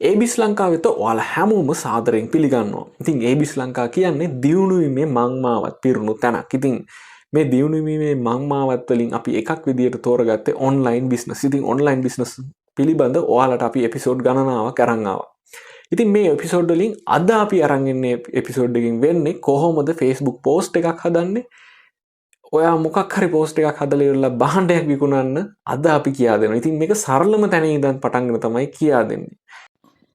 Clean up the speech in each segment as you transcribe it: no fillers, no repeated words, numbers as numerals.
ඒබිස් ලංකා වෙත ඔයාලා හැමෝම සාදරයෙන් පිළිගන්නවා. ඉතින් ඒබිස් ලංකා කියන්නේ දියුණුවීමේ මංමාවත් පිරුණු තැනක්. ඉතින් මේ දියුණුවීමේ මංමාවත් වලින් අපි එකක් විදියට තෝරගත්තේ ඔන්ලයින් බිස්නස්. ඉතින් ඔන්ලයින් බිස්නස් පිළිබඳ ඔයාලට අපි එපිසෝඩ් ගණනාවක් අරන් ආවා. ඉතින් මේ එපිසෝඩ් වලින් අද අපි අරන් ඉන්නේ එපිසෝඩ් එකකින් වෙන්නේ කොහොමද Facebook පෝස්ට් එකක් හදන්නේ? ඔයා මොකක් හරි පෝස්ට් එකක් හදලා ඉවරලා භාණ්ඩයක් විකුණන්න අද අපි කියා දෙනවා. ඉතින් මේක සරලම තැන ඉඳන් පටන්ගෙන තමයි කියා දෙන්නේ.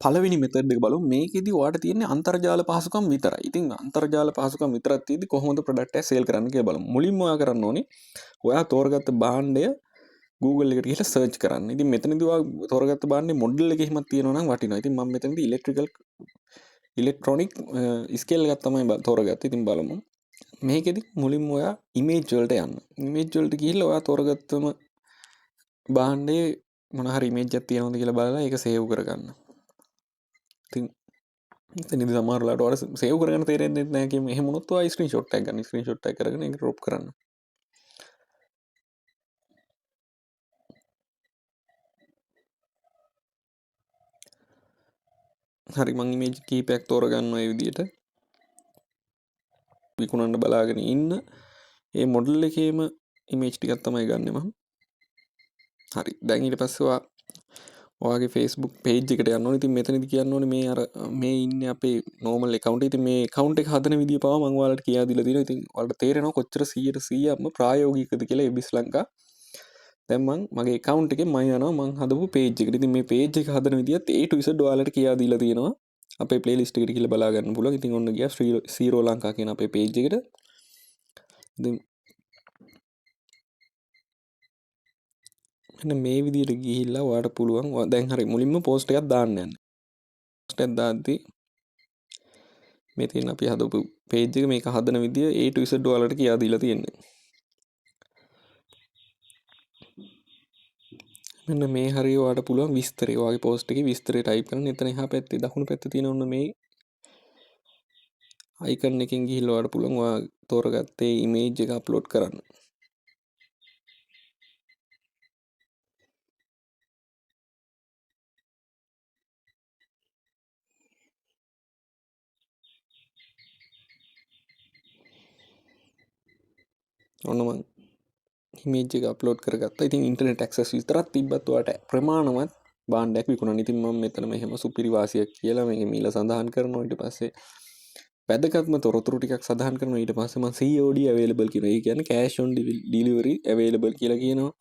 පළවෙනි මෙතඩ් එක බලමු. මේකෙදි ඔයාලට තියෙන්නේ අන්තර්ජාල පහසුකම් විතරයි. ඉතින් අන්තර්ජාල පහසුකම් විතරක් තියෙද්දි කොහොමද ප්‍රොඩක්ට් එක සේල් කරන්න කියලා බලමු. මුලින්ම ඔයා කරන්න ඕනේ ඔයා තෝරගත්ත භාණ්ඩය Google එකට ගිහලා සර්ච් කරන්න. ඉතින් මෙතනදී ඔයා තෝරගත්ත භාණ්ඩේ මොඩල් එක එහෙමත් තියෙනවා නම් වටිනවා. ඉතින් මම මෙතනදී ඉලෙක්ට්‍රොනික් ස්කේල් එකක් තමයි තෝරගත්තේ. ඉතින් බලමු. මේකෙදි මුලින්ම ඔයා ඉමේජ් වලට යන්න. ඉමේජ් වලට ගිහිල්ලා ඔයා තෝරගත්තම භාණ්ඩේ මොන හරි ඉමේජ් එකක් තියෙනවද කියලා බලලා ඒක සේව් කරගන්න. ඉතින් එතනදි සමහරලාට ඔයාලට සේව් කරගන්න තේරෙන්නේ නැහැ කියමු. එහෙම වුණොත් ඔයා ස්ක්‍රීන්ෂොට් එකක් ගන්න. ස්ක්‍රීන්ෂොට් එකක් කරගෙන ඒක ක්‍රොප් කරන්න. හරි මං ඉමේජ් කීපයක් තෝරගන්නවා මේ විදිහට. විකුණන්න බලාගෙන ඉන්න ඒ මොඩල් එකේම ඉමේජ් ටිකක් තමයි ගන්නෙ මම. හරි දැන් ඊට පස්සේ ඔයාගේ Facebook page එකට යන්න ඕනේ. ඉතින් මෙතනදි කියන්න ඕනේ මේ ඉන්නේ අපේ normal account. ඉතින් මේ account එක හදන විදිය පවා මම ඔයාලට කියා දීලා තියෙනවා. ඉතින් ඔයාලට තේරෙනවා කොච්චර 100%ක්ම ප්‍රායෝගිකද කියලා එබිස් ලංකා. දැන් මගේ account එකෙන් මම යනවා මම හදපු page එකට. ඉතින් මේ page එක හදන විදියත් A to Z ඔයාලට කියා දීලා තියෙනවා. අපේ playlist එකට ගිහලා බලා ගන්න පුළුවන්. ඉතින් ඔන්න ගියා Zero ලංකා කියන අපේ page එකට. ඉතින් මෙන්න මේ විදිහට ගිහිල්ලා ඔයාලට පුළුවන් දැන් හරි මුලින්ම post එකක් දාන්න යන්න. post එකක් දාද්දී මේ තියෙන අපි හදපු page එක මේක හදන විදිය A to Z ඔයාලට කියා දීලා තියෙන්නේ. මෙන්න මේ හරිය ඔයාලට පුළුවන් විස්තරය ඔයාගේ post එකේ විස්තරය type කරන්න. එතන එහා පැත්තේ දකුණු පැත්තේ තියෙන ඔන්න මේ icon එකෙන් ගිහිල්ලා ඔයාලට පුළුවන් ඔයා තෝරගත්තේ image එක upload කරන්න. ඔන්න මම image එක upload කරගත්තා. ඉතින් internet access විතරක් තිබ්බත් ඔයාලට ප්‍රමාණවත් භාණ්ඩයක් විකුණන්න. ඉතින් මම මෙතන මෙහෙම සුපිරි වාසියක් කියලා මේකේ මීල සඳහන් කරනවා. ඊට පස්සේ වැදගත්ම තොරතුරු ටිකක් සඳහන් කරනවා. ඊට පස්සේ මම COD available කියනවා. ඒ කියන්නේ cash on delivery available කියලා කියනවා.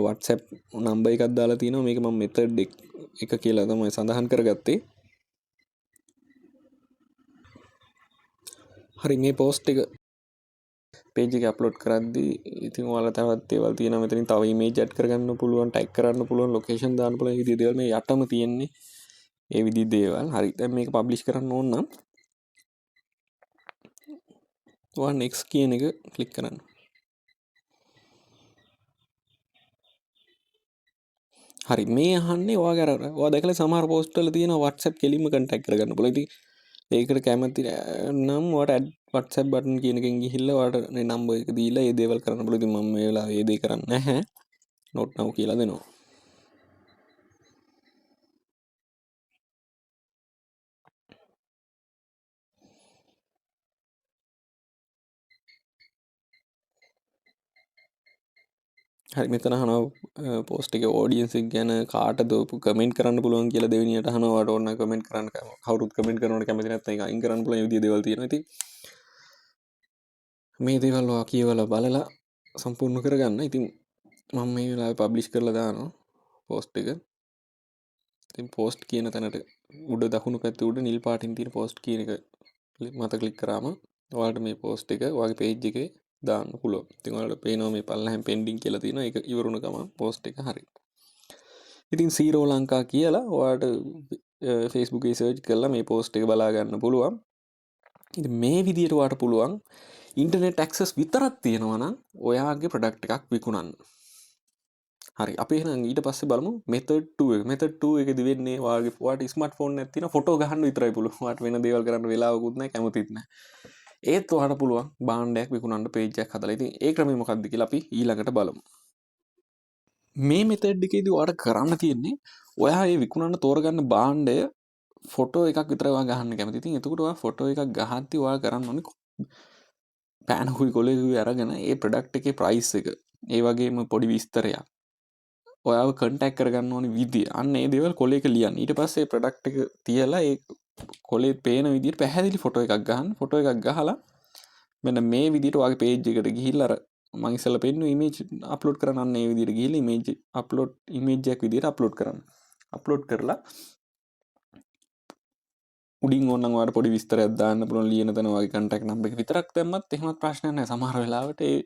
WhatsApp number එකක් දාලා තියෙනවා. මේක මම method එක කියලා තමයි සඳහන් කරගත්තේ. හරි මේ post එක page එක upload කරද්දී ඉතින් ඔයාලා තවත් දේවල් තියෙනවා. මෙතනින් තව image add කරගන්න පුළුවන්, tag කරන්න පුළුවන්, location දාන්න පුළුවන්. මේ විදිහේ දේවල් මේ යටම තියෙන්නේ. ඒ විදිහේ දේවල්. හරි. දැන් මේක publish කරන්න ඕන නම් ඔයා next කියන එක click කරන්න. හරි මේ අහන්නේ ඔයාගේ අර ඔයා දැකලා සමහර post වල තියෙන WhatsApp කෙලින්ම contact කරගන්න පුළුවන්. ඉතින් ඒකට කැමති නම් ඔයාට add WhatsApp button කියන එකෙන් ගිහිල්ලා ඔයාට මේ number එක දීලා ඒ දේවල් කරන්න පුළුවන්. ඉතින් මම මේ වෙලාවේ ඒ දේ කරන්නේ නැහැ. not now කියලා දෙනවා. හරි මෙතන අහනවා post එකේ audience එක ගැන කාටද කමෙන්ට් කරන්න පුළුවන් කියලා දෙවෙනියට අහනවා. ඔයාට ඕන කමෙන්ට් කරන්න කවුරුත් කමෙන්ට් කරනවට කැමති නැත්නම් ඒක අයින් කරන්න පුළුවන් විදිහේ දේවල් තියෙනවා. ඉතින් මේ දේවල් ඔයා කියවලා බලලා සම්පූර්ණ කරගන්න. ඉතින් මම මේ වෙලාවේ පබ්ලිෂ් කරලා දානවා post එක. ඉතින් post කියන තැනට උඩ දකුණු පැත්තේ උඩ නිල් පාටින් තියෙන post කියන එක මත ක්ලික් කරාම ඔයාලට මේ post එක ඔයාගේ page එකේ දාන්න පුළුවන්. ඉතින් ඔයාලට පේනවා මේ පල්ලෙහෙන් pending කියලා තියෙනවා. ඒක ඉවරුණ ගමන් post එක හරි. ඉතින් Zero ලංකා කියලා ඔයාලට Facebook එකේ search කරලා මේ post එක බලා ගන්න පුළුවන්. ඉතින් මේ විදිහට ඔයාලට පුළුවන් internet access විතරක් තියෙනවා නම් ඔයාගේ product එකක් විකුණන්න. හරි අපි එහෙනම් ඊට පස්සේ බලමු method 2 එක. method 2 එකේදී වෙන්නේ ඔයාට ස්මාර්ට්ෆෝන් එකක් තියෙනවා ෆොටෝ ගහන්න විතරයි පුළුවන්. ඔයාට වෙන දේවල් කරන්න වෙලාවකුත් නැහැ කැමතිත් නැහැ. ඒත් ඔයාට පුළුවන් භාණ්ඩයක් විකුණන්න page එකක් හදලා. ඉතින් ඒ ක්‍රමය මොකක්ද කියලා අපි ඊළඟට බලමු. මේ මෙතඩ් එකේදී ඔයාලට කරන්න තියෙන්නේ ඔයා ඒ විකුණන්න තෝරගන්න භාණ්ඩය ෆොටෝ එකක් විතර ඔයා ගහන්න කැමති. ඉතින් එතකොට ඔයා ෆොටෝ එකක් ගහද්දි ඔයා කරන්න ඕනේ පෑනකුයි කොලෙකුයි අරගෙන ඒ ප්‍රොඩක්ට් එකේ ප්‍රයිස් එක ඒ වගේම පොඩි විස්තරයක් ඔයාව කන්ටැක්ට් කරගන්න ඕනේ විදිය. අන්න ඒ දේවල් කොලේක ලියන්න. ඊට පස්සේ ප්‍රොඩක්ට් එක තියලා ඒ කොලේ පේන විදිහට පැහැදිලි ෆොටෝ එකක් ගහන්න. ෆොටෝ එකක් ගහලා මෙන්න මේ විදිහට ඔයාගේ පේජ් එකට ගිහිල්ලා අර මම ඉස්සෙල්ලා පෙන්නු ඉමේජ් අප්ලෝඩ් කරන්න අන්න ඒ විදිහට ගිහිල්ලා ඉමේජ් එකක් විදිහට අප්ලෝඩ් කරන්න. අප්ලෝඩ් කරලා උඩින් ඕනනම් ඔයාලට පොඩි විස්තරයක් දාන්න පුළුවන් ලියන තැන ඔයාගේ කන්ටැක්ට් නම්බර් එක විතරක් දැම්මත් එහෙමත් ප්‍රශ්නයක් නැහැ. සමහර වෙලාවට ඒ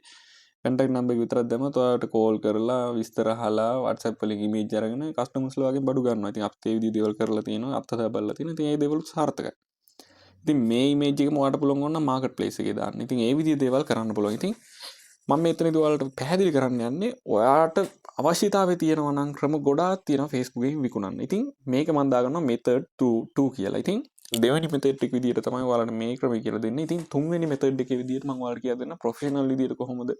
කන්ටැක්ට් නම්බර් එක විතරක් දැම්මත් ඔයාලට කෝල් කරලා විස්තර අහලා WhatsApp වලින් ඉමේජ් අරගෙන කස්ටමර්ස්ලා වගේ බඩු ගන්නවා. ඉතින් අපිත් ඒ විදිහ දේවල් කරලා තියෙනවා. අත්දැක බලලා තියෙනවා. ඉතින් ඒ දේවල් සාර්ථකයි. ඉතින් මේ ඉමේජ් එකම ඔයාලට පුළුවන් වුණා මාකට් ප්ලේස් එකේ දාන්න. ඉතින් ඒ විදිහ දේවල් කරන්න පුළුවන්. ඉතින් මම මෙතනදී ඔයාලට පැහැදිලි කරන්න යන්නේ ඔයාට අවශ්‍යතාවය තියෙනවා නම් ක්‍රම ගොඩාක් තියෙනවා Facebook එකෙන් විකුණන්න. ඉතින් මේක මම දාගන්නවා method 2 කියලා. ඉතින් දෙවෙනි මෙතඩ් එක විදිහට තමයි ඔයාලට මේ ක්‍රමය කියලා දෙන්නේ. ඉතින් තුන්වෙනි මෙතඩ් එකේ විදිහට මම ඔයාලට කියලා දෙන්න ප්‍රොෆෙෂනල් විදිහට කොහොමද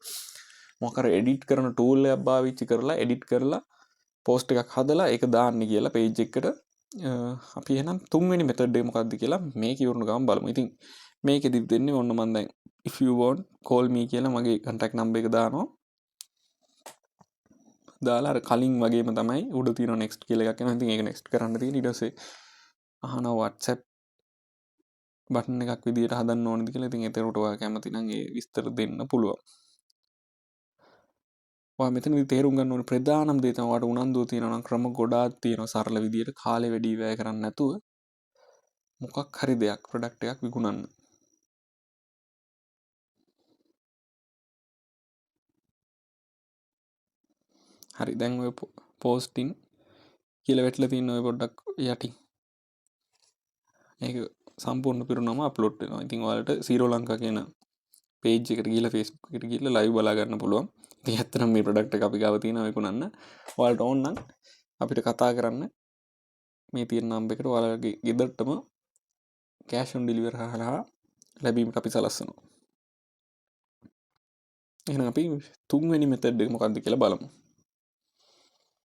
මොකක් හරි එඩිට් කරන ටූල් එකක් පාවිච්චි කරලා එඩිට් කරලා පෝස්ට් එකක් හදලා ඒක දාන්න කියලා පේජ් එකට. අපි එහෙනම් තුන්වෙනි මෙතඩ් එක මොකක්ද කියලා මේක ඉවරන ගමන් බලමු. ඉතින් මේකෙදි දෙන්නේ ඔන්න මම දැන් if you want call me කියලා මගේ contact number එක දානවා. දාලා අර කලින් වගේම තමයි උඩ තියෙන next කියලා එකක් එනවා. ඉතින් ඒක next කරන්න තියෙන. ඊට පස්සේ අහනවා WhatsApp බටන් එකක් විදිහට හදන්න ඕනද කියලා. ඉතින් එතකොට ඔයා කැමති නම් ඒ විස්තර දෙන්න පුළුවන්. ඔයා මෙතනදී තේරුම් ගන්න ඕනේ ප්‍රධානම දේ තමයි ඔයාට උනන්දුව තියෙනවා නම් ක්‍රම ගොඩාක් තියෙනවා සරල විදිහට කාලේ වැඩි වැය කරන්නේ නැතුව මොකක් හරි දෙයක් ප්‍රොඩක්ට් එකක් විකුණන්න. හරි දැන් ඔය පෝස්ටින් කියලා වැටලා තියෙන ඔය පොඩ්ඩක් යටින් ඒක සම්පූර්ණ පිරුණාම අප්ලෝඩ් වෙනවා. ඉතින් ඔයාලට සීරෝ ලංකා කියන පේජ් එකට ගිහලා Facebook එකට ගිහලා ලයිව් බලා ගන්න පුළුවන්. ඉතින් ඇත්තටම මේ ප්‍රොඩක්ට් එක අපි ගාව තියෙනවා විකුණන්න. ඔයාලට ඕන නම් අපිට කතා කරන්න මේ තියෙන නම්බර් එකට ඔයාලගේ ගෙදරටම කෑෂ් ඔන් ඩෙලිවරි හරහා ලැබීමට අපි සලස්වනවා. එහෙනම් අපි තුන්වෙනි මෙතඩ් එක මොකක්ද කියලා බලමු.